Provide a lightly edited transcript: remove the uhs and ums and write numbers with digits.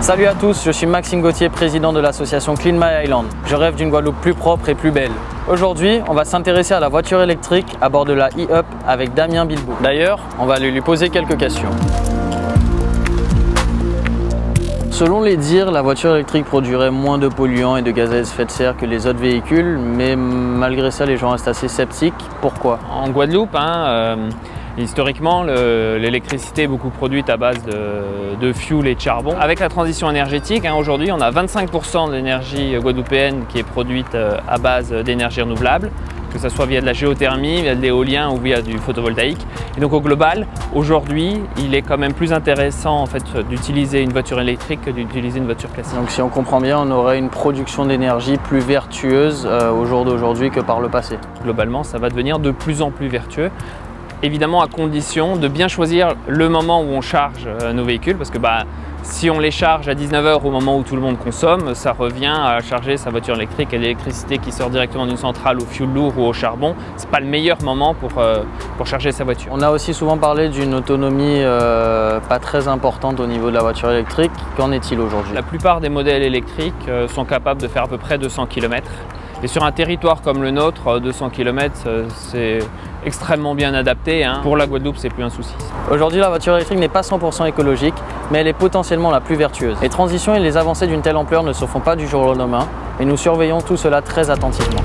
Salut à tous, je suis Maxime Gauthier, président de l'association Clean My Island. Je rêve d'une Guadeloupe plus propre et plus belle. Aujourd'hui, on va s'intéresser à la voiture électrique à bord de la e-Up avec Damien Bilbou. D'ailleurs, on va aller lui poser quelques questions. Selon les dires, la voiture électrique produirait moins de polluants et de gaz à effet de serre que les autres véhicules, mais malgré ça, les gens restent assez sceptiques. Pourquoi? En Guadeloupe, historiquement, l'électricité est beaucoup produite à base de fuel et de charbon. Avec la transition énergétique, aujourd'hui, on a 25% de l'énergie guadeloupéenne qui est produite à base d'énergie renouvelable, que ce soit via de la géothermie, via de l'éolien ou via du photovoltaïque. Et donc au global, aujourd'hui, il est quand même plus intéressant en fait, d'utiliser une voiture électrique que d'utiliser une voiture classique. Donc si on comprend bien, on aurait une production d'énergie plus vertueuse au jour d'aujourd'hui que par le passé. Globalement, ça va devenir de plus en plus vertueux. Évidemment à condition de bien choisir le moment où on charge nos véhicules parce que si on les charge à 19 h au moment où tout le monde consomme, ça revient à charger sa voiture électrique et l'électricité qui sort directement d'une centrale au fioul lourd ou au charbon. Ce n'est pas le meilleur moment pour charger sa voiture. On a aussi souvent parlé d'une autonomie pas très importante au niveau de la voiture électrique. Qu'en est-il aujourd'hui? La plupart des modèles électriques sont capables de faire à peu près 200 km. Et sur un territoire comme le nôtre, 200 km, c'est extrêmement bien adapté. Pour la Guadeloupe, c'est plus un souci. Aujourd'hui, la voiture électrique n'est pas 100% écologique, mais elle est potentiellement la plus vertueuse. Les transitions et les avancées d'une telle ampleur ne se font pas du jour au lendemain, et nous surveillons tout cela très attentivement.